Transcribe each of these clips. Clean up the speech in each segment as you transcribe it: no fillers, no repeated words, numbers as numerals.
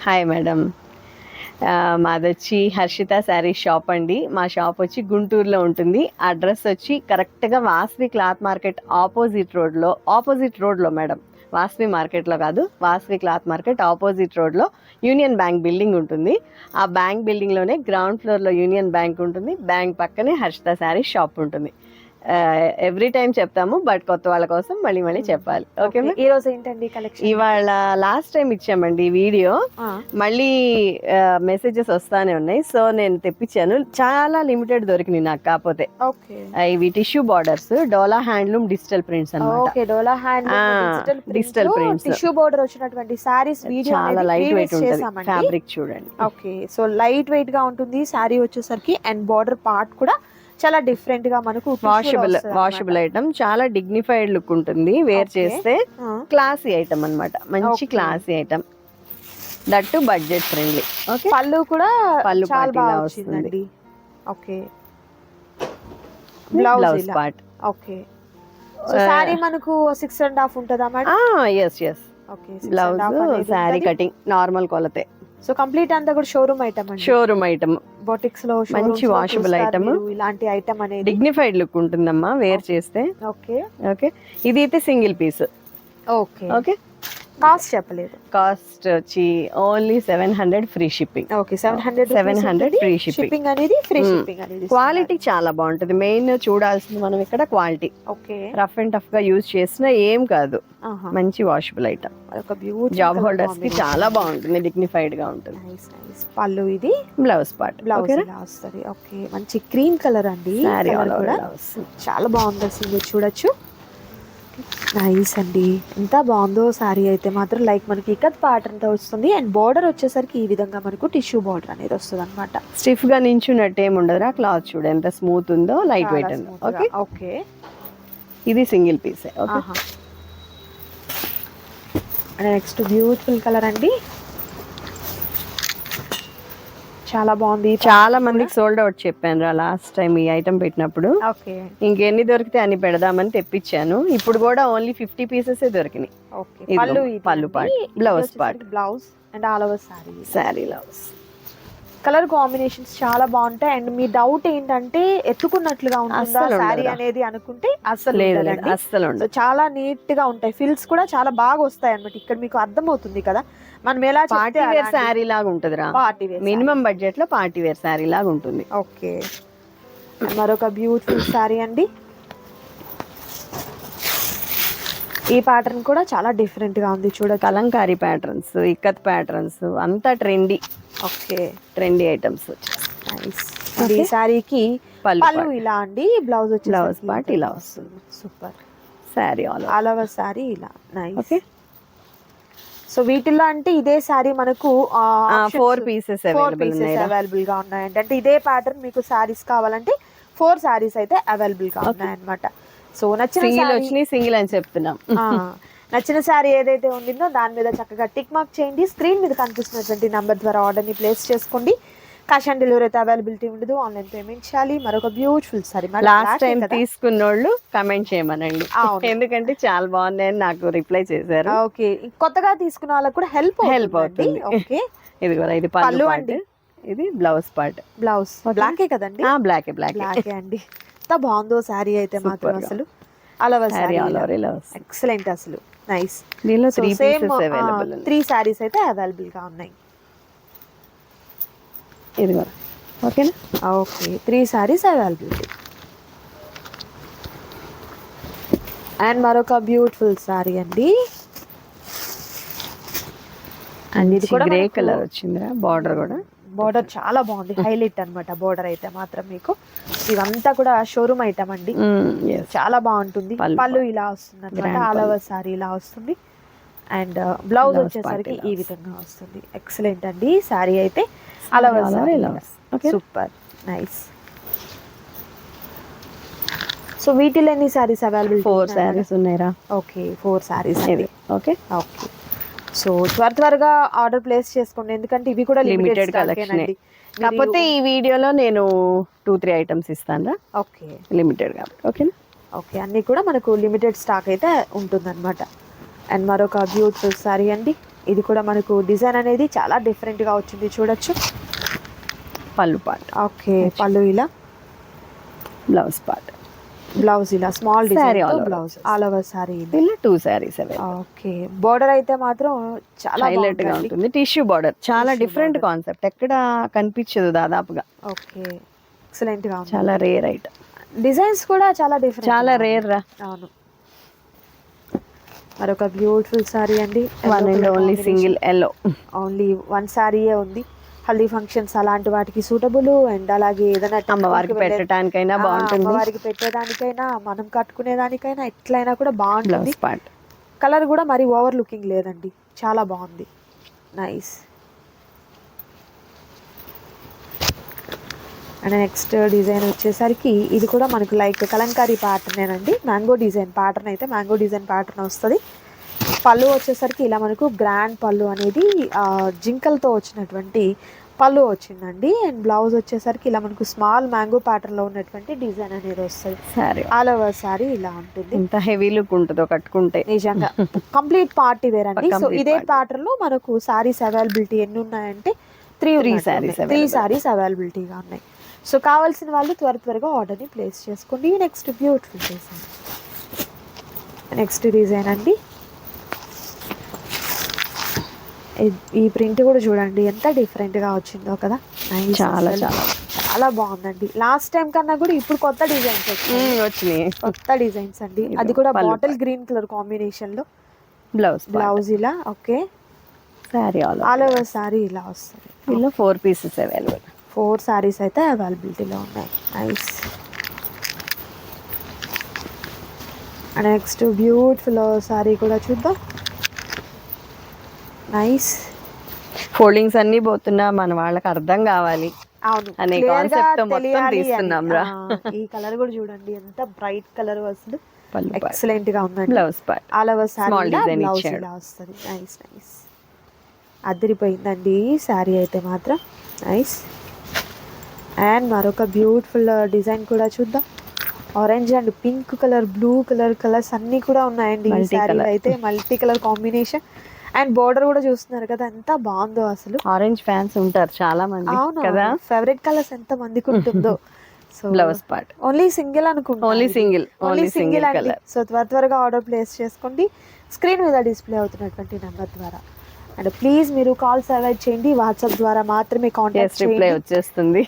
Hi madam. మాదొచ్చి Harshita saree shop అండి. మా షాప్ వచ్చి గుంటూరులో ఉంటుంది. అడ్రస్ వచ్చి కరెక్ట్గా వాస్వి క్లాత్ మార్కెట్ ఆపోజిట్ రోడ్లో మేడం. వాస్వి మార్కెట్లో కాదు, వాస్వి క్లాత్ మార్కెట్ ఆపోజిట్ రోడ్లో యూనియన్ బ్యాంక్ బిల్డింగ్ ఉంటుంది. ఆ బ్యాంక్ బిల్డింగ్లోనే గ్రౌండ్ ఫ్లోర్లో యూనియన్ బ్యాంక్ ఉంటుంది. బ్యాంక్ పక్కనే హర్షిత శారీ షాప్ ఉంటుంది. ఎవ్రీ టైం చెప్తాము, బట్ కొత్త వాళ్ళ కోసం మళ్ళీ చెప్పాలి. ఓకే, ఈ రోజు ఏంటండి కలెక్షన్? ఇవాళ లాస్ట్ టైం ఇచ్చామండి వీడియో, మళ్ళీ మెసేజెస్ వస్తానే ఉన్నాయి. సో నేను తెప్పించాను. చాలా లిమిటెడ్ దొరికినాయి నాకు. కాకపోతే ఇవి tissue borders, Dola handloom digital prints అన్నమాట. Dola handloom digital prints, tissue border వచ్చినటువంటి సారీస్ వీడియో చాలా లైట్ వెయిట్ ఉంటుంది. ఫ్యాబ్రిక్ చూడండి. ఓకే, సో లైట్ వెయిట్ గా ఉంటుంది సారీ వచ్చేసరికి. అండ్ బార్డర్ పార్ట్ కూడా చాలా డిఫరెంట్ గా మనకు వాషబుల్ ఐటమ్. చాలా డిగ్నిఫైడ్ లుక్ ఉంటుంది. వేర్ చేస్తే క్లాసీ ఐటమ్ అన్నమాట. మంచి classy item, that budget friendly. Okay, పళ్ళు కూడా పళ్ళు చాలా బాగా వస్తుంది. Okay, blouse part. Okay, so saree మనకు 6.5 ఉంటదా మేడం? Yes. Okay, blouse saree cutting normal కొలతే. సో కంప్లీట్ అంతా కూడా షోరూమ్ ఐటమ్ అండి. షోరూమ్ ఐటమ్, బొటిక్స్ లో మంచి వాషబుల్ ఐటమ్. ఇలాంటి ఐటమ్ అనేది డిగ్నిఫైడ్ లుక్ ఉంటుందమ్మా వేర్ చేస్తే. ఓకే, ఇది అయితే సింగిల్ పీస్. ఓకే, కాస్ట్ చెప్పలేదు. కాస్ట్ వచ్చి only 700 free shipping. Okay, 700 free shipping అనేది. ఫ్రీ షిప్పింగ్ అనేది క్వాలిటీ చాలా బాగుంటుంది. మెయిన్ చూడాల్సింది మనం ఇక్కడ quality. Okay, rough and tough గా యూజ్ చేసినా ఏం కాదు. మంచి వాషబుల్ ఐటమ్. జాబ్ హోల్డర్స్ కి చాలా బాగుంటుంది, డిగ్నిఫైడ్ గా ఉంటుంది. పళ్ళు, ఇది బ్లౌజ్ పార్ట్. బ్లౌజ్ వస్తుంది. ఓకే, మంచి క్రీమ్ కలర్ అండి. చాలా బాగుంది అసలు, మీరు చూడొచ్చు. నైస్ అండి, ఎంత బాగుందో సారీ అయితే మాత్రం. లైక్ మనకి ఇకత్ ప్యాటర్న్ తో వస్తుంది. అండ్ బార్డర్ వచ్చేసరికి ఈ విధంగా మనకు టిష్యూ బార్డర్ అనేది వస్తుంది అనమాట. స్టిఫ్ గా నించున్నట్టు ఏమి ఉండదురా. క్లాత్ చూడ ఎంత స్మూత్ ఉందో, లైట్ వెయిట్ ఉందో. ఓకే ఓకే, ఇది single piece. Next beautiful colour అండి, చాలా బాగుంది. చాలా మందికి సోల్డ్ అవుట్ చెప్పాను రా లాస్ట్ టైం ఈ ఐటమ్ పెట్టినప్పుడు. ఓకే, ఇంకెన్ని దొరికితే అన్ని పెడదామని తెప్పించాను. ఇప్పుడు కూడా ఓన్లీ 50 పీసెస్ దొరికినాయి. పళ్ళు part, blouse part, blouse and all over sorry blouse. Colour combinations చాలా బాగుంటాయి. అండ్ మీ డౌట్ ఏంటంటే ఎత్తుకున్నట్లుగా ఉంటుందా సారీ అనేది అనుకుంటే అస్సలు లేదు. చాలా నీట్ గా ఉంటాయి. ఫిల్స్ కూడా చాలా బాగా వస్తాయి అన్నమాట. ఇక్కడ మీకు అర్థమవుతుంది కదా మనం ఎలా పార్టీ వేర్ శారీ లాగా ఉంటుందిరా. మినిమం బడ్జెట్ లో పార్టీ వేర్ శారీ లాగా ఉంటుంది. ఓకే, మరొక బ్యూటిఫుల్ శారీ అండి. ఈ ప్యాటర్న్ కూడా చాలా డిఫరెంట్ గా ఉంది. చూడ కలంకారీ ప్యాటర్న్స్, ఇక్కత్ ప్యాటర్న్స్, అంతా ట్రెండీ. Okay, trendy items. ఈ సారీకి పళ్ళు ఇలా అండి, బ్లౌజ్ పార్ట్ ఇలా వస్తుంది. Super sorry all over sorry ఇలా. నైస్. ఓకే, సో వీటిల్లో అంటే ఇదే సారీ మనకు 4 పీసెస్ అవైలబుల్ గా ఉన్నాయి. అంటే ఇదే ప్యాటర్న్ మీకు సారీస్ కావాలంటే 4 సారీస్ అయితే అవైలబుల్ గా ఉన్నాయి అన్నమాట. సో నచ్చిన సింగిల్ అని చెప్తున్నాం. నచ్చిన శారీ ఏదైతే ఉండిందో దాని మీద చక్కగా టిక్ మార్క్ చేయండి. స్క్రీన్ మీద కనిపిస్తున్నటువంటి నంబర్ ద్వారా ఆర్డర్ ని ప్లేస్ చేసుకోండి. క్యాష్ ఆన్ డెలివరీ అయితే అవైలబిలిటీ ఉండదు, ఆన్లైన్ పేమెంట్ చేయాలి. మరొక బ్యూటిఫుల్ సారీ లాస్ట్ టైం తీసుకున్నోళ్ళు కమెంట్ చేయమనండి, ఎందుకంటే చాలా బాగున్నాయని నాకు రిప్లై చేశారు. ఓకే, కొత్తగా తీసుకున్న వాళ్ళకి కూడా హెల్ప్ అవుతుంది. ఓకే, ఇది కూడా ఇది పళ్ళు అండి, ఇది బ్లౌజ్ పార్ట్. బ్లౌజ్ బ్లాకే కదండి? బ్లాకే అండి. ఎంత బాగుందో సారీ అయితే మాత్రం. అసలు ఎక్సలెంట్ అసలు. నైస్. దీనిలో 3 పీసెస్ అవైలబుల్. 3 సారీస్ అయితే అవైలబుల్ గా ఉన్నాయి. ఇది కూడా ఓకేనా? Okay, 3 saris availability. అండ్ మరొక బ్యూటిఫుల్ సారీ అండి. అండ్ ఇది కూడా గ్రే కలర్ వచ్చిందిరా. బార్డర్ కూడా, బార్డర్ చాలా బాగుంది, హైలైట్ అన్నమాట బార్డర్ అయితే మాత్రం. మీకు ఇవంతా కూడా షోరూమ్ ఐటమ్ అండి, చాలా బాగుంటుంది. పళ్ళు ఇలా వస్తుంది అన్నమాట, ఆల్ ఓవర్ సారీ ఇలా వస్తుంది. అండ్ బ్లౌజ్ వచ్చేసరికి ఈ విధంగా వస్తుంది. ఎక్సలెంట్ అండి సారీ అయితే. All over sorry super nice. So వీటిలో ఎన్ని సారీస్ అవైలబుల్? 4 సారీస్ ఉన్నాయిరా. Okay, 4 saris. Okay okay, so త్వరగా ఆర్డర్ ప్లేస్ చేసుకోండి, ఎందుకంటే ఇవి కూడా లిమిటెడ్ కలెక్షన్. కాకపోతే ఈ వీడియోలో నేను 2-3 ఐటమ్స్ ఇస్తాను. ఓకే, లిమిటెడ్ కాబట్టి. ఓకేనా? ఓకే, అన్నీ కూడా మనకు లిమిటెడ్ స్టాక్ అయితే ఉంటుందన్నమాట. అండ్ మరొక బ్యూటిఫుల్ సారీ అండి. ఇది కూడా మనకు డిజైన్ అనేది చాలా డిఫరెంట్ గా వచ్చింది చూడొచ్చు. పళ్ళు పార్ట్, ఓకే పళ్ళు ఇలా, బ్లౌజ్ పార్ట్, బ్లౌజ్ ఇలా small Saree design all over blouse all over sorry. ఇలా 2 sarees అవే. ఓకే బోర్డర్ అయితే మాత్రం చాలా హైలైట్ గా బాగుందండి. ఉంటుంది. టిష్యూ బార్డర్ చాలా Tissue డిఫరెంట్ border. కాన్సెప్ట్, ఎక్కడ కనిపించదు దాదాపుగా. ఓకే ఎక్సలెంట్ గా ఉంది. చాలా రేర్ ఐటమ్, డిజైన్స్ కూడా చాలా డిఫరెంట్, చాలా రేర్ రా. అవును. మరొక బ్యూటిఫుల్ సారీ అండి. One and only single yellow. Only one సారీయే ఉంది. హల్దీ ఫంక్షన్స్ అలాంటి వాటికి సూటబుల్, అండ్ అలాగే ఏదైనా అమ్మవారికి పెట్టడానికైనా బాగుంటుంది, అమ్మవారికి పెట్టేదానికైనా మనం కట్టుకునేదానికైనా ఎట్లయినా కూడా బాగుంటుంది. Blouse part. కలర్ కూడా మరి ఓవర్ లుకింగ్ లేదండి, చాలా బాగుంది, నైస్. అండ్ నెక్స్ట్ డిజైన్ వచ్చేసరికి ఇది కూడా మనకు లైక్ కలంకారీ ప్యాటర్నేనండి. మ్యాంగో డిజైన్ ప్యాటర్న్ అయితే మ్యాంగో డిజైన్ ప్యాటర్న్ వస్తుంది. పళ్ళు వచ్చేసరికి ఇలా మనకు గ్రాండ్ పళ్ళు అనేది జింకలతో వచ్చినటువంటి పళ్ళు వచ్చిందండి. అండ్ బ్లౌజ్ వచ్చేసరికి ఇలా మనకు స్మాల్ మ్యాంగో ప్యాటర్న్ లో ఉన్నటువంటి డిజైన్ అనేది వస్తుంది. సారీ ఆల్ ఓవర్ సారీ ఇలా ఉంటుంది. ఎంత హెవీ లుక్ ఉంటుందో కట్టుకుంటే, నిజంగా కంప్లీట్ పార్టీ వేర్ అండి. సో Complete ఇదే party. ప్యాటర్న్ లో మనకు సారీస్ అవైలబిలిటీ ఎన్ని ఉన్నాయంటే 3 sarees త్రీ available. సారీస్ అవైలబిలిటీగా ఉన్నాయి. సో కావాల్సిన వాళ్ళు త్వరగా ఆర్డర్ని ప్లేస్ చేసుకోండి. Next beautiful design, next design అండి. ఈ ప్రింట్ కూడా చూడండి ఎంత డిఫరెంట్ గా వచ్చిందో కదా. Nice చాలా అసలు. చాలా చాలా బాగుందండి. లాస్ట్ టైం కన్నా కూడా ఇప్పుడు కొత్త డిజైన్స్ వచ్చినాయి. కొత్త డిజైన్స్ అండి. ఇది అది కూడా పళ్ళు బాటిల్ గ్రీన్ కలర్ కాంబినేషన్ లో బ్లౌజ్ బ్లౌజ్ ఇలా. Okay sorry all over sorry ఇలా వస్తుంది. ఇలా 4 pieces అవైలబుల్. 4 సారీస్ అయితే అవైలబిలిటీలో ఉన్నాయి. Nice. And next beautiful sorry కూడా చూద్దాం. నైస్. ఫోల్డింగ్స్ అన్ని పోతున్నా మన వాళ్ళకి అర్థం కావాలి అవును అనే clear గా కాన్సెప్ట్ తో మొత్తం తెలియాలి అని. తీస్తున్నాం రా. ఈ కలర్ కూడా చూడండి ఎంత బ్రైట్ కలర్ వస్తుంది, పళ్ళు పార్ట్, ఎక్సలెంట్ గా ఉందండి. Blouse part, all over Small sorry design blouse ఇచ్చాడు. ఇలా వస్తుంది. నైస్ నైస్, అదిరిపోయిందండి సారీ అయితే మాత్రం. నైస్. అండ్ మరొక బ్యూటిఫుల్ డిజైన్ కూడా చూద్దాం. Orange and pink colour, blue colour, colours అన్ని కూడా ఉన్నాయండి ఈ Multi సారీ colour. అయితే. Multi colour combination and border కూడా చూస్తున్నారు కదా ఎంత బాగుందో అసలు. ఆరెంజ్ ఫ్యాన్స్ ఉంటారు చాలా మంది అవును కదా. ఫేవరెట్ కలర్స్ ఎంత మందికి ఉంటుందో. So blouse part only single అనుకుంటా, ఓన్లీ సింగిల్, ఓన్లీ సింగిల్ అండి. కలర్. సో త్వరగా ఆర్డర్ ప్లేస్ చేసుకోండి స్క్రీన్ మీద డిస్ప్లే అవుతున్నటువంటి నెంబర్ ద్వారా. అండ్ ప్లీజ్ మీరు కాల్స్ అవాయిడ్ చేయండి, వాట్సాప్ ద్వారా మాత్రమే కాంటాక్ట్ రిప్లై చేయండి. వచ్చేస్తుంది.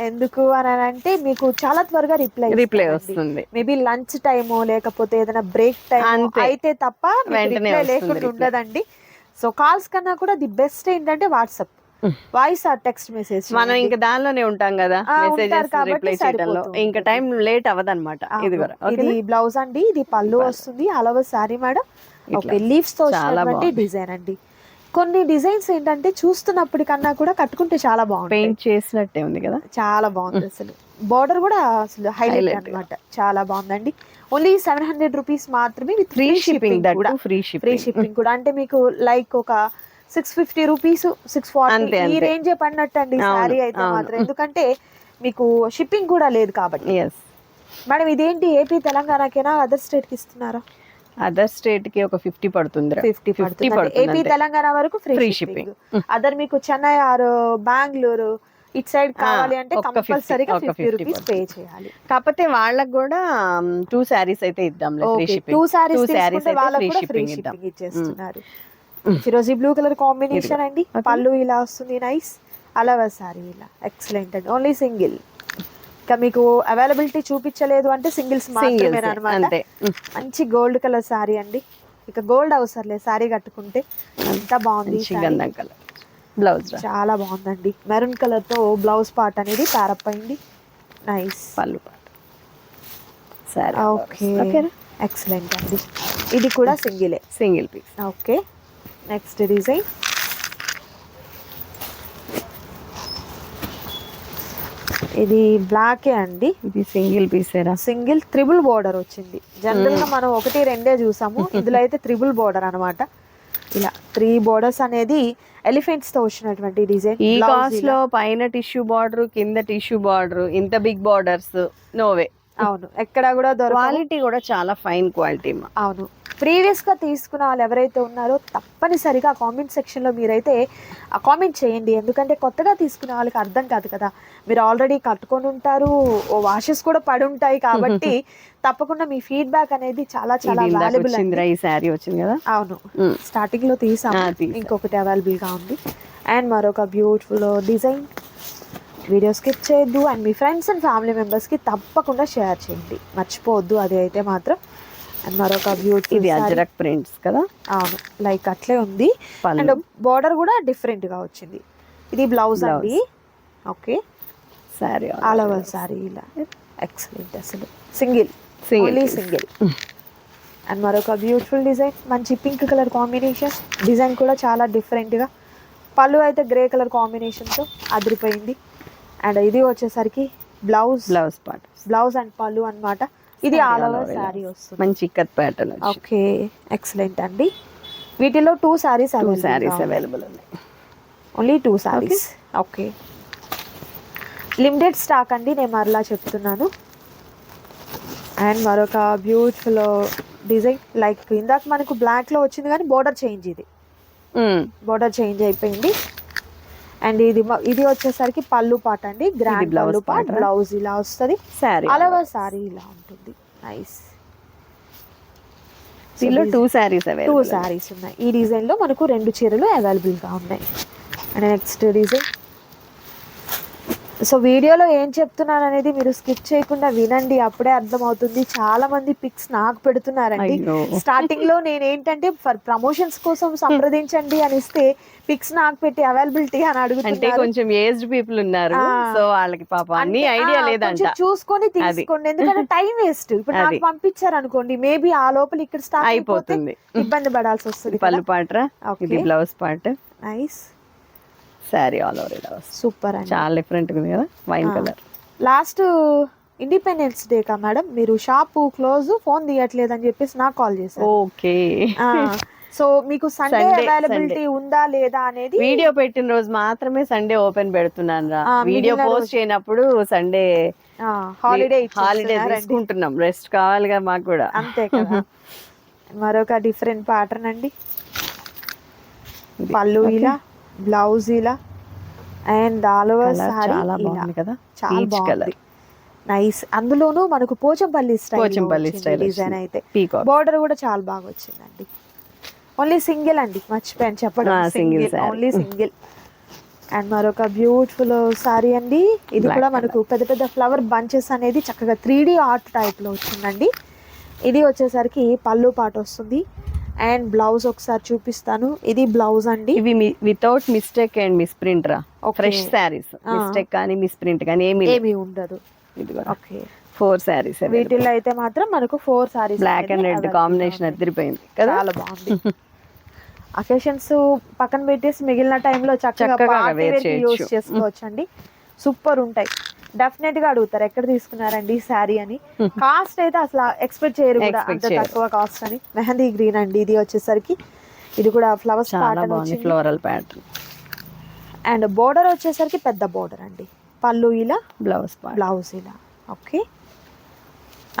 ఎందుకు అని అంటే మీకు చాలా త్వరగా రిప్లై వస్తుంది. మేబీ లంచ్ టైమో లేకపోతే ఏదైనా బ్రేక్ టైం అంతే. అయితే తప్ప వెంటనే రిప్లై వస్తుంది లేకుండా reply. ఉండదండి. సో కాల్స్ కన్నా కూడా ది బెస్ట్ ఏంటంటే WhatsApp, voice or text message. మనం ఇంకా దానిలోనే ఉంటాం కదా, ఉంటారు మెసేజెస్ కాబట్టి రిప్లై చేయడంలో సరిపోతుంది. ఇంకా టైం లేట్ అవ్వదన్నమాట. ఇది కూడా ఇది బ్లౌజ్ అండి, ఇది పళ్ళు వస్తుంది. All over sorry madam. Okay leaves తో చాలా వచ్చినటువంటి బాగుంది. డిజైన్ అండి. కొన్ని డిజైన్స్ ఏంటంటే చూస్తున్నప్పటికన్నా కూడా కట్టుకుంటే చాలా బాగుంది, పెయింట్ చేసినట్టే ఉంది కదా. చాలా బాగుంది అసలు. బార్డర్ కూడా అసలు హైలైట్ Highlight. అన్నమాట, చాలా బాగుందండి. ఓన్లీ 700 రూపీస్ మాత్రమే విత్ ఫ్రీ షిప్పింగ్, దట్ కూడా. Free free shipping. షిప్పింగ్ కూడా అంటే మీకు లైక్ ఒక 650 రూపీస్, 640 అంతే, ఈ అంతే. రేంజే పడినట్టు అండి అవును, సారీ అయితే అవును. మాత్రం. ఎందుకంటే మీకు షిప్పింగ్ కూడా లేదు కాబట్టి. ఎస్, మేడం ఇదేంటి ఏపీ తెలంగాణకేనా అదర్ స్టేట్ కి ఇస్తున్నారా? అదర్ స్టేట్ కి ఒక 50 పడుతుంది. 50 పడుతుంది. ఏపీ తెలంగాణ వరకు free Free shipping. shipping. Other మీకు Chennai or Bengaluru it side కావాలి అంటే ఒక్క 50, కంపల్సరీగా ఒక 50 రూపీస్ పే చేయాలి. కాకపోతే వాళ్ళకి కూడా 2 sarees అయితే ఇద్దాం ఫ్రీ షిప్పింగ్. 2 సారీస్ 2 sarees తీసుకుంటే అయితే వాళ్ళకి ఫ్రీ కూడా ఫ్రీ షిప్పింగ్ ఇద్దాం. షిప్పింగ్ ఇచ్చేస్తున్నారు. ఫిరోజీ బ్లూ కలర్ కాంబినేషన్ అండి. Okay. పళ్ళు ఇలా వస్తుంది. నైస్. అలవా సారీ ఇలా ఎక్సలెంట్ అండి. Only single. ఇంకా మీకు అవైలబిలిటీ చూపించలేదు అంటే సింగిల్స్ మాత్రమే అన్నమాట. అంతే. మంచి గోల్డ్ కలర్ సారీ అండి. ఇక గోల్డ్ అవసరం లేదు సారీ కట్టుకుంటే. ఎంత బాగుంది ఈ saree. గంధం కలర్ బ్లౌజ్, చాలా బాగుందండి. మెరూన్ కలర్ తో బ్లౌజ్ పార్ట్ అనేది ప్యారప్ అయింది. నైస్. పళ్ళు పార్ట్ సరే. ఓకే ఓకేనా, ఎక్సలెంట్ అండి. ఇది కూడా సింగిలే. Single piece. Okay next design. ఇది బ్లాకే అండి. ఇది సింగిల్ పీసేరా. సింగిల్ త్రిబుల్ బోర్డర్ వచ్చింది. జనరల్ గా మనం 1, 2 చూసాము, ఇందులో అయితే త్రిబుల్ బోర్డర్ అన్నమాట. ఇలా 3 బోర్డర్స్ అనేది ఎలిఫెంట్స్ తో వచ్చినటువంటి డిజైన్. ఈ కాస్ట్ లో పైన టిష్యూ బార్డర్, కింద టిష్యూ బార్డర్, ఇంత బిగ్ బార్డర్స్ నోవే. అవును ఎక్కడ కూడా దొరకవు. క్వాలిటీ కూడా చాలా ఫైన్ క్వాలిటీ. అవును ప్రీవియస్గా తీసుకున్న వాళ్ళు ఎవరైతే ఉన్నారో తప్పనిసరిగా కామెంట్ సెక్షన్లో మీరైతే ఆ కామెంట్ చేయండి. ఎందుకంటే కొత్తగా తీసుకునే వాళ్ళకి అర్థం కాదు కదా, మీరు ఆల్రెడీ కట్టుకొని ఉంటారు, వాషెస్ కూడా పడి ఉంటాయి కాబట్టి తప్పకుండా మీ ఫీడ్బ్యాక్ అనేది చాలా చాలా వాల్యుబుల్. ఈ శారీ వచ్చింది కదా, అవును స్టార్టింగ్లో తీసాము, ఇంకొకటి అవైలబుల్గా ఉంది. అండ్ మరొక బ్యూటిఫుల్ డిజైన్. వీడియో స్కిప్ చేయొద్దు and me friends and family మెంబర్స్కి తప్పకుండా షేర్ చేయండి, మర్చిపోవద్దు అది అయితే మాత్రం. అండ్ మరొక బ్యూటిఫుల్, ఇది అజరక్ ప్రింట్స్ కదా, అవును లైక్ అట్లే ఉంది. అండ్ బార్డర్ కూడా డిఫరెంట్గా వచ్చింది. ఇది బ్లౌజ్ అండి. Okay, sorry all over sorry ఇలా ఎక్సలెంట్, అసలు సింగిల్ ఓన్లీ సింగిల్. అండ్ మరొక బ్యూటిఫుల్ డిజైన్, మంచి పింక్ కలర్ కాంబినేషన్. డిజైన్ కూడా చాలా డిఫరెంట్గా. పళ్ళు అయితే గ్రే కలర్ కాంబినేషన్తో అదిరిపోయింది. అండ్ ఇది వచ్చేసరికి బ్లౌజ్ పార్ట్, బ్లౌజ్ అండ్ పళ్ళు అన్నమాట. ఇది ఆల్ ఓవర్ శారీ వస్తుంది, మంచి ఇక్కత్ ప్యాటర్న్. ఓకే ఎక్సలెంట్ అండి. వీటిలో 2 సారీస్ అవైలబుల్ ఉన్నాయి, only 2 saris. Okay, limited stock అండి, నేను మరలా చెప్తున్నాను. అండ్ మరొక బ్యూటిఫుల్ డిజైన్, లైక్ ఇందాక మనకు బ్లాక్లో వచ్చింది కానీ బోర్డర్ చేంజ్, ఇది బోర్డర్ చేంజ్ అయిపోయింది. అండ్ ఇది వచ్చేసరికి పళ్ళు పాట అండి, గ్రాండ్ పళ్ళు పాట. బ్లౌజ్ ఇలా వస్తుంది, ఆల్ ఓవర్ సారీ ఇలా ఉంటుంది. నైస్. దీనిలో 2 సారీస్ ఉన్నాయి. ఈ డిజైన్ లో మనకు 2 చీరలు అవైలబుల్ గా ఉన్నాయి. And next design. సో వీడియోలో ఏం చెప్తున్నాను అనేది మీరు స్కిప్ చేయకుండా వినండి, అప్పుడే అర్థమవుతుంది. చాలా మంది పిక్స్ నాకు పెడుతున్నారండి. స్టార్టింగ్ లో నేను ఏంటంటే ఫర్ ప్రమోషన్స్ కోసం సంప్రదించండి అని ఇస్తే పిక్స్ నాకు పెట్టి అవైలబిలిటీ అని అడుగుతుంటే కొంచెం ఏజ్డ్ పీపుల్ ఉన్నారు, సో వాళ్ళకి పాపం అన్ని ఐడియా లేదంట, చూసుకొని తీసుకోండి. ఎందుకంటే టైం వేస్ట్. ఇప్పుడు నాకు పంపించారు అనుకోండి, మేబీ ఆ లోపల ఇక్కడ స్టార్ట్ అయిపోతుంది, ఇబ్బంది పడాల్సి వస్తుంది. పళ్ళు పాట, ఇది బ్లౌజ్ పాట. నైస్. సారీ ఆల్ ఓవర్ ఇలా సూపర్ అండి, చాలా డిఫరెంట్ ఉంది కదా, wine colour. Last independence day కా మేడం, మీరు షాప్ క్లోజ్, ఫోన్ తీయట్లేదు అని చెప్పేసి నాకు కాల్ చేశారు. ఓకే, సో మీకు సండే అవైలబిలిటీ ఉందా లేదా అనేది, వీడియో పెట్టిన రోజు మాత్రమే సండే ఓపెన్ పెడుతున్నాను రా. వీడియో పోస్ట్ చేయనప్పుడు సండే హాలిడే తీసుకుంటున్నాం, రెస్ట్ కావాలిగా మాకు కూడా. అంతే కదా. మరొక డిఫరెంట్ ప్యాటర్న్ అండి, పళ్ళు ఇలా, బ్లౌజ్ ఇలా, అండ్ ఆల్ ఓవర్ సారీ చాలా బాగుంది కదా, చాలా బాగుంది. నైస్. అందులోనూ మనకు పోచంపల్లి స్టైల్ డిజైన్ అయితే, బోర్డర్ కూడా చాలా బాగా వచ్చిందండి. ఓన్లీ సింగిల్ అండి, మర్చిపోయాను చెప్పడం, సింగిల్, ఓన్లీ సింగిల్. అండ్ మరొక బ్యూటిఫుల్ సారీ అండి. ఇది కూడా మనకు పెద్ద పెద్ద ఫ్లవర్ బంచెస్ అనేది చక్కగా 3D ఆర్ట్ టైప్ లో వచ్చిందండి. ఇది వచ్చేసరికి పళ్ళు పాట వస్తుంది. అండ్ బ్లౌజ్ ఒకసారి చూపిస్తాను, ఇది బ్లౌజ్ అండి. ఇవి without mistake and misprint రా, ఫ్రెష్ సారీస్. మిస్టేక్ కానీ మిస్ ప్రింట్ కానీ ఏమీ ఉండదు. ఓకే, 4 సారీస్. వీటిల్లో అయితే మాత్రం మనకు 4 saris, black and red combination అదిరిపోయింది కదా, చాలా బాగుంది. అకేషన్స్ పక్కన పెట్టేసి మిగిలిన టైంలో చక్కగా యూజ్ చేసుకోవచ్చు అండి. సూపర్ ఉంటాయి. డెఫినెట్ గా అడుగుతారు ఎక్కడ తీసుకున్నారండి శారీ అని. కాస్ట్ అయితే అసలు ఎక్స్పెక్ట్ చేయరు కూడా, అంత తక్కువ కాస్ట్ అని. మెహందీ గ్రీన్ అండి ఇది వచ్చేసరికి. ఇది కూడా flowers pattern, floral pattern. And border వచ్చేసరికి పెద్ద బోర్డర్ అండి. పళ్ళు ఇలా, బ్లౌజ్ ఇలా. ఓకే,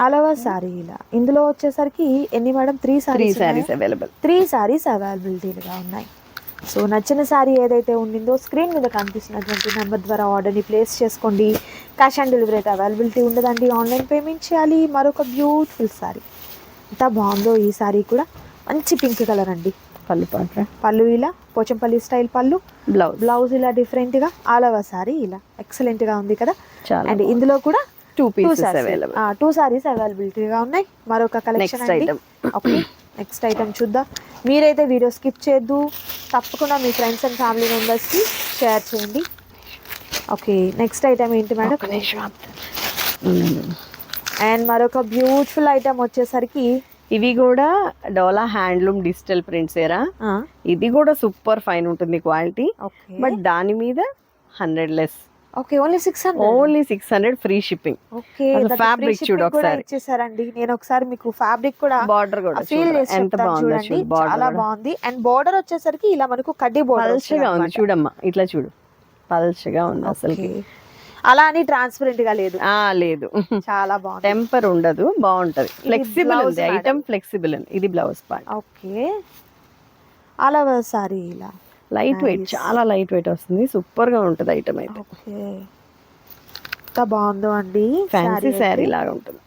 ఆల్ ఓవర్ సారీ ఇలా. ఇందులో వచ్చేసరికి ఎన్ని మేడం, 3 సారీస్ అవైలబుల్. 3 సారీస్ అవైలబిలిటీగా ఉన్నాయి. సో నచ్చిన శారీ ఏదైతే ఉండిందో స్క్రీన్ మీద కనిపిస్తున్నటువంటి నెంబర్ ద్వారా ఆర్డర్ని ప్లేస్ చేసుకోండి. క్యాష్ ఆన్ డెలివరీ అయితే అవైలబిలిటీ ఉండదండి, ఆన్లైన్ పేమెంట్ చేయాలి. మరొక బ్యూటిఫుల్ శారీ, ఎంత బాగుందో ఈ శారీ కూడా. మంచి పింక్ కలర్ అండి. పళ్ళు ఇలా పోచంపల్లి స్టైల్ పళ్ళు, బ్లౌజ్ ఇలా డిఫరెంట్గా, ఆల్ ఓవర్ శారీ ఇలా ఎక్సలెంట్గా ఉంది కదా. అండ్ ఇందులో కూడా 2 సారీస్ అవైలబిలిటీగా ఉన్నాయి. మరొక కలెక్షన్ అండి. ఓకే, నెక్స్ట్ ఐటమ్ చూద్దాం. మీరైతే వీడియో స్కిప్ చేయొద్దు, తప్పకుండా మీ ఫ్రెండ్స్ అండ్ ఫ్యామిలీ మెంబర్స్కి షేర్ చేయండి. ఓకే, నెక్స్ట్ ఐటమ్ ఏంటి మేడం? అండ్ మరొక బ్యూటిఫుల్ ఐటమ్ వచ్చేసరికి ఇవి కూడా డోలా హ్యాండ్లూమ్ డిజిటల్ ప్రింట్స్ ఏరా. ఇది కూడా సూపర్ ఫైన్ ఉంటుంది క్వాలిటీ, బట్ దాని మీద 100 less. Okay, only 600 free shipping. Okay, fabric చూడు ఒకసారి, ఇచ్చేసారండి. నేను ఒకసారి మీకు ఫ్యాబ్రిక్ కూడా, బార్డర్ కూడా ఫీల్ చేసి ఎంత బాగుంది, చాలా బాగుంది. అండ్ బార్డర్ వచ్చేసరికి ఇలా మనకు కడ్డీ బార్డర్ పల్చగా ఉంది చూడమ్మా, ఇట్లా చూడు, పల్చగా ఉంది అసలు. అలా అని ట్రాన్స్పరెంట్ గా లేదు, లేదు, చాలా బాగుంది. టెంపర్ ఉండదు, బాగుంటది, ఫ్లెక్సిబుల్ blouse ఉంది, madam. ఐటమ్ ఫ్లెక్సిబుల్ ఉంది. ఇది blouse part. Okay, all over sorry ఇలా లైట్ వెయిట్, Nice. చాలా లైట్ వెయిట్ వస్తుంది, సూపర్ గా ఉంటది ఐటమ్ అయితే. ఓకే, ఎంత బాగుందో అండి. ఫ్యాన్సీ శారీ లాగా ఉంటుంది.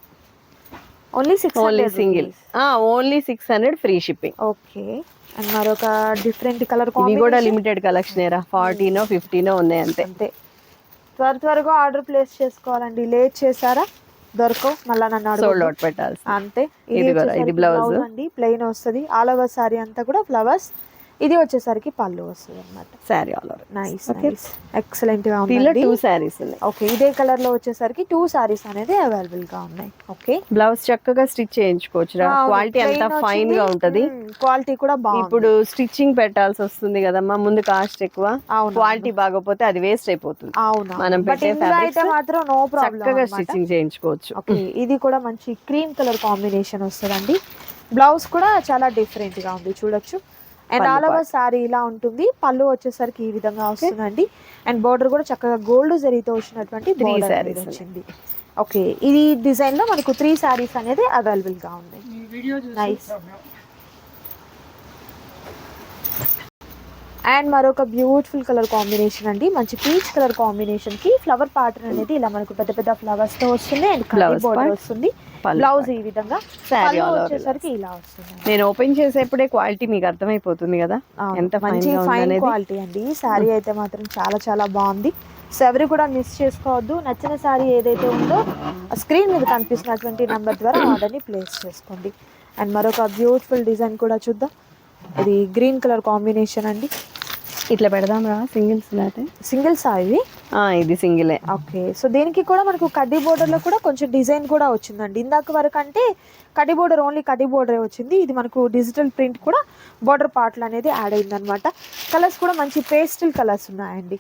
Only only 600 single, only 600 free shipping. Okay, and మరొక డిఫరెంట్ కలర్ ఇవి కూడా లిమిటెడ్ కలెక్షన్ ఏరా, 40నో 15నో ఉన్నాయి అంతే. అంతే, త్వరగా ఆర్డర్ ప్లేస్ చేసుకోవాలండి. లేట్ చేశారా దొరకవు, మళ్ళీ నన్ను సోల్డ్ అడగొద్దు. అవుట్ పెట్టాల్సి. అంతే. ఇది కూడా, ఇది బ్లౌజ్ అండి, ప్లెయిన్ వస్తుంది, ఆల్ ఓవర్ సారీ అంతా కూడా ఫ్లవర్స్. ఇది వచ్చేసరికి పళ్ళు వస్తుంది అనమాట. Sari all over. Nice nice, excellent గా దీనిలో ఉంది. 2 శారీస్ ఉన్నాయి. ఓకే, ఇదే కలర్ లో వచ్చేసరికి 2 సారీస్ అనేది అవైలబుల్ గా ఉన్నాయి. ఓకే, బ్లౌజ్ చక్కగా స్టిచ్ చేయించుకోవచ్చు, క్వాలిటీ అంతా ఫైన్ గా ఉంటది. క్వాలిటీ కూడా బాగుంది. ఇప్పుడు స్టిచ్చింగ్ పెట్టాల్సి వస్తుంది కదమ్మా, ముందు కాస్ట్ ఎక్కువ, అవును, క్వాలిటీ బాగోపోతే అది వేస్ట్ అయిపోతుంది. అవును, మనం బట్ పెట్టే ఇందులో అయితే ఫ్యాబ్రిక్స్ మాత్రం నో ప్రాబ్లం చక్కగా స్టిచ్చింగ్ చేయించుకోవచ్చు. ఓకే, ఇది కూడా మంచి క్రీమ్ కలర్ కాంబినేషన్ వస్తుందండి. బ్లౌజ్ కూడా చాలా డిఫరెంట్ గా ఉంది, చూడొచ్చు. అండ్ పళ్ళు ఆల్ ఓవర్ సారీ ఇలా ఉంటుంది. పళ్ళు వచ్చేసరికి ఈ విధంగా వస్తుందండి. అండ్ బోర్డర్ కూడా చక్కగా గోల్డ్ జరీతో వచ్చినటువంటి 3 border sarees అనేది వచ్చింది. ఓకే, ఇది డిజైన్ లో మనకు 3 సారీస్ అనేది అవైలబుల్ గా ఉన్నాయి. నైస్. అండ్ మరొక బ్యూటిఫుల్ కలర్ కాంబినేషన్ అండి, మంచి పీచ్ కలర్ కాంబినేషన్ కి ఫ్లవర్ ప్యాటర్న్ అనేది ఇలా మనకు పెద్ద పెద్ద ఫ్లవర్స్ తో వస్తుంది. అండ్ Blouse బోర్డర్ part, వస్తుంది. పళ్ళు బ్లౌజ్ ఈ విధంగా, Saree పళ్ళు all over వచ్చేసరికి ఇలా వస్తుంది. నేను ఓపెన్ చేసేప్పుడే క్వాలిటీ మీకు అర్థమైపోతుంది కదా, అవును, ఎంత మంచి ఫైన్ ఫైన్ అనేది. క్వాలిటీ అండి. శారీ అయితే మాత్రం చాలా చాలా బాగుంది. సో ఎవరు కూడా మిస్ చేసుకోవద్దు. నచ్చిన శారీ ఏదైతే ఉందో స్క్రీన్ మీద కనిపిస్తున్నటువంటి నెంబర్ ద్వారా ఆర్డర్ని ప్లేస్ చేసుకోండి. అండ్ మరొక బ్యూటిఫుల్ డిజైన్ కూడా చూద్దాం. ఇది గ్రీన్ కలర్ కాంబినేషన్ అండి. ఇట్లా పెడదాం రా, సింగిల్స్ అయితే. సింగిల్ సారీ, ఇది సింగిలే. ఓకే. సో దీనికి కూడా మనకు కడ్డీ బోర్డర్లో కూడా కొంచెం డిజైన్ కూడా వచ్చిందండి. ఇందాక వరకు అంటే కడ్డీ బోర్డర్, ఓన్లీ కడ్డీ బోర్డరే వచ్చింది. ఇది మనకు డిజిటల్ ప్రింట్ కూడా బోర్డర్ పార్ట్లు అనేది యాడ్ అయిందనమాట. కలర్స్ కూడా మంచి పేస్టల్ కలర్స్ ఉన్నాయండి.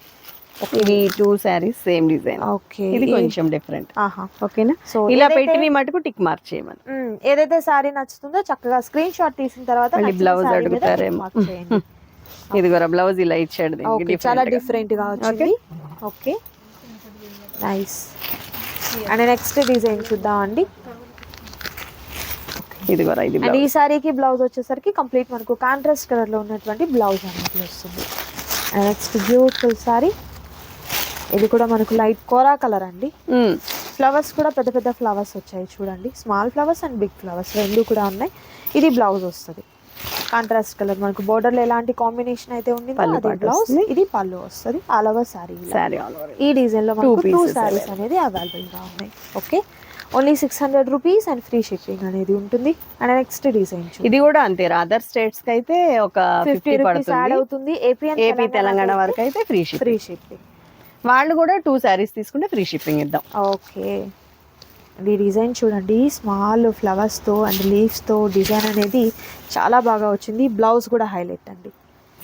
ఇది 2 సారీస్ సేమ్ డిజైన్. ఓకే, ఇది కొంచెం డిఫరెంట్. ఆహా, ఓకేనా? సో ఇలా పెట్టిన మటుకు టిక్ మార్క్ చేయమని. ఏదైతే సారీ నచ్చుతుందో చక్కగా స్క్రీన్ షాట్ తీసిన తర్వాత మళ్ళీ నచ్చిన బ్లౌజ్ saree మీద అడుగుతారేమో. tick mark చేయండి. ఇది కూడా బ్లౌజ్ ఇలా ఇచ్చాడు దీనికి, ఓకే, different చాలా గా. డిఫరెంట్ గా వచ్చింది. Okay, nice. And next design చూద్దాం అండి. ఇది కూడా, ఇది అండ్ ఈ సారీకి బ్లౌజ్ వచ్చేసరికి కంప్లీట్ మనకు కాంట్రాస్ట్ కలర్ లో ఉన్నటువంటి బ్లౌజ్ అనేది వస్తుంది. అండ్ నెక్స్ట్ బ్యూటిఫుల్ సారీ, ఇది కూడా మనకు లైట్ కోరా కలర్ అండి. ఫ్లవర్స్ కూడా పెద్ద పెద్ద ఫ్లవర్స్ వచ్చాయి చూడండి. Small flowers and big flowers రెండు కూడా ఉన్నాయి. ఇది బ్లౌజ్ వస్తుంది కాంట్రాస్ట్ కలర్. మనకు బోర్డర్ లో ఎలాంటి కాంబినేషన్ అయితే ఉండిందో అది బ్లౌజ్, ఇది పళ్ళు వస్తుంది. ఆల్ ఓవర్ సారీ, ఈ డిజైన్ లో మనకు 2 సారీస్ అనేది అవైలబుల్ గా ఉన్నాయి. Okay, only 600 rupees and free shipping అనేది ఉంటుంది. అండ్ నెక్స్ట్ డిజైన్ ఇది కూడా అంతే. అదర్ స్టేట్స్ కి అయితే ఒక 50 రూపీస్ యాడ్ అవుతుంది. ఏపీ తెలంగాణ వరకు అయితే ఫ్రీ షిప్పింగ్. వాళ్ళు కూడా 2 సారీస్ తీసుకుంటే ఫ్రీ షిప్పింగ్ ఇద్దాం. ఓకే, ఈ డిజైన్ చూడండి, స్మాల్ ఫ్లవర్స్ తో అండ్ లీవ్స్ తో డిజైన్ అనేది చాలా బాగా వచ్చింది. బ్లౌజ్ కూడా హైలైట్ అండి,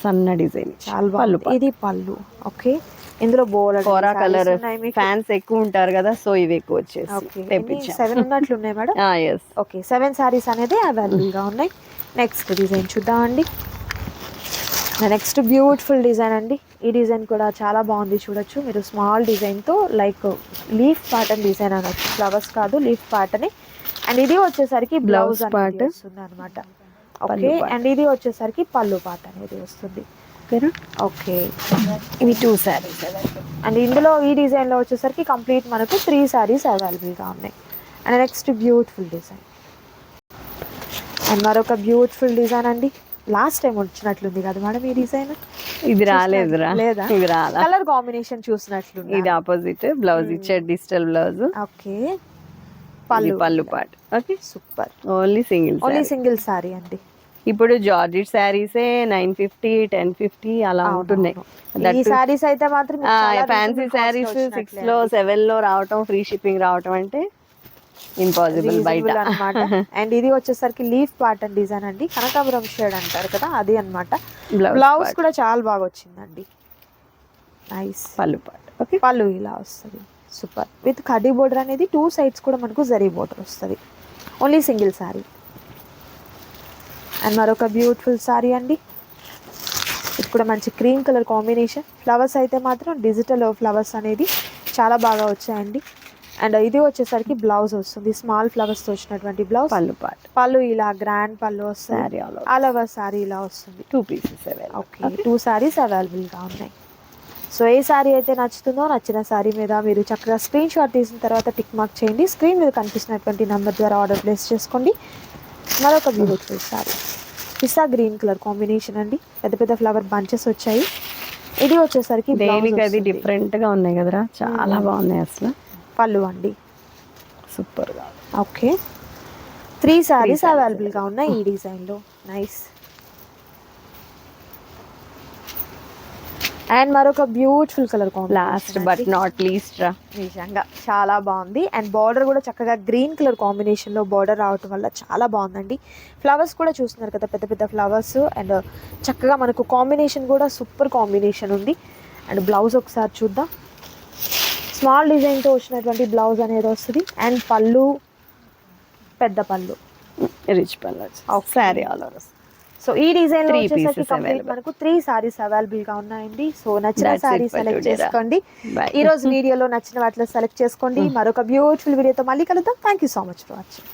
సన్న డిజైన్, చాలా బాగుంది. ఇది పళ్ళు. ఓకే, ఇందులో బోర్డర్ కోరా కలర్ ఫ్యాన్స్ ఎక్కువ ఉంటారు కదా, సో ఇవి ఎక్కువ వచ్చేసి 7 ఉన్నట్లు ఉన్నాయి మేడం. ఓకే, 7 సారీస్ అనేది అవైలబుల్ గా ఉన్నాయి. నెక్స్ట్ డిజైన్ చూద్దాం అండి. నెక్స్ట్ బ్యూటిఫుల్ డిజైన్ అండి. ఈ డిజైన్ కూడా చాలా బాగుంది, చూడొచ్చు మీరు. స్మాల్ డిజైన్ తో లైక్ లీఫ్ ప్యాటర్న్ డిజైన్ అనొచ్చు, ఫ్లవర్స్ కాదు లీఫ్ ప్యాటర్న్. అండ్ ఇది వచ్చేసరికి బ్లౌజ్ పార్ట్ వస్తుంది అనమాట. ఓకే, అండ్ ఇది వచ్చేసరికి పళ్ళు పార్ట్ అనేది వస్తుంది. ఓకే, ఇవి 2 సారీస్. అండ్ ఇందులో ఈ డిజైన్ లో వచ్చేసరికి కంప్లీట్ మనకు 3 సారీస్ అవైలబుల్ గా ఉన్నాయి. And next beautiful design. And మరొక బ్యూటిఫుల్ డిజైన్ అండి. లాస్ట్ టైం వచ్చినట్లుంది కదా మేడం ఈ డిజైన్. ఇది రాలేదురా, లేదా ఇది రాలా. కలర్ కాంబినేషన్ చూసినట్లుంది. ఇది ఆపోజిట్ బ్లౌజ్ ఇచ్చాడు, డిజిటల్ బ్లౌజ్. ఓకే, పళ్ళు part. Okay, super. Only single saree అండి. ఇప్పుడు జార్జెట్ శారీసే 950, 1050 అలా ఉంటున్నాయి. ఈ సారీస్ అయితే మాత్రం ఫ్యాన్సీ శారీస్ 6 లో 7 లో రావటం, ఫ్రీ షిప్పింగ్ రావటం అంటే ఇంపాసిబుల్ బయట అన్నమాట. అండ్ ఇది వచ్చేసరికి లీఫ్ ప్యాటర్న్ డిజైన్ అండి, కనకాంబరం షేడ్ అంటారు కదా, అది అన్నమాట. బ్లౌజ్ కూడా చాలా బాగా వచ్చిందండి. నైస్. పళ్ళు పార్ట్. ఓకే, పళ్ళు ఇలా వస్తుంది, సూపర్. విత్ కడ్డీ బోర్డర్ అనేది 2 సైడ్స్ కూడా మనకు జరీ బోర్డర్ వస్తుంది. Only single sorry. అండ్ మరొక బ్యూటిఫుల్ సారీ అండి. ఇది కూడా మంచి క్రీమ్ కలర్ కాంబినేషన్. ఫ్లవర్స్ అయితే మాత్రం డిజిటల్ ఫ్లవర్స్ అనేది చాలా బాగా వచ్చాయండి. అండ్ ఇది వచ్చేసరికి బ్లౌజ్ వస్తుంది, స్మాల్ ఫ్లవర్స్ తో వచ్చినటువంటి బ్లౌజ్. పళ్ళు పాట, పళ్ళు ఇలా గ్రాండ్ పళ్ళు వస్తుంది, శారీ ఆల్ ఓవర్ శారీ ఇలా వస్తుంది. 2 పీసెస్ ఓకే, 2 సారీస్ అవైలబుల్గా ఉన్నాయి. సో ఏ సారీ అయితే నచ్చుతుందో నచ్చిన సారీ మీద మీరు చక్కగా స్క్రీన్ షాట్ తీసిన తర్వాత టిక్ మార్క్ చేయండి. స్క్రీన్ మీద కనిపిస్తున్నటువంటి నెంబర్ ద్వారా ఆర్డర్ ప్లేస్ చేసుకోండి. మరొక బ్యూటిఫుల్ సారీ, పిస్తా గ్రీన్ కలర్ కాంబినేషన్ అండి. పెద్ద పెద్ద ఫ్లవర్ బంచెస్ వచ్చాయి. ఇది వచ్చేసరికి దేనికి అది డిఫరెంట్ గా ఉన్నాయి కదరా, చాలా బాగున్నాయి అసలు. పళ్ళు అండి, సూపర్ గా. ఓకే, 3 సారీస్ అవైలబుల్గా ఉన్నాయి ఈ డిజైన్లో. నైస్. అండ్ మరొక beautiful colour last but not least రా, నిజంగా చాలా బాగుంది. అండ్ బార్డర్ కూడా చక్కగా గ్రీన్ కలర్ కాంబినేషన్లో బార్డర్ రావటం వల్ల చాలా బాగుందండి. ఫ్లవర్స్ కూడా చూస్తున్నారు కదా, పెద్ద పెద్ద ఫ్లవర్స్. అండ్ చక్కగా మనకు కాంబినేషన్ కూడా సూపర్ కాంబినేషన్ ఉంది. అండ్ బ్లౌజ్ ఒకసారి చూద్దాం. స్మాల్ డిజైన్తో వచ్చినటువంటి బ్లౌజ్ అనేది వస్తుంది. అండ్ పళ్ళు పెద్ద పళ్ళు, రిచ్ పళ్ళు, శారీ ఆల్ ఓవర్. సో ఈ డిజైన్ లో 3 వచ్చేసరికి pieces కంప్లీట్ available. మనకు 3 సారీస్ అవైలబుల్ గా ఉన్నాయండి. సో నచ్చిన That's it sorry for select today, చేసుకోండి. Bye. ఈ రోజు వీడియోలో నచ్చిన వాటిలో సెలెక్ట్ చేసుకోండి. మరొక బ్యూటిఫుల్ వీడియోతో మళ్ళీ కలుద్దాం. Thank you so much for watching.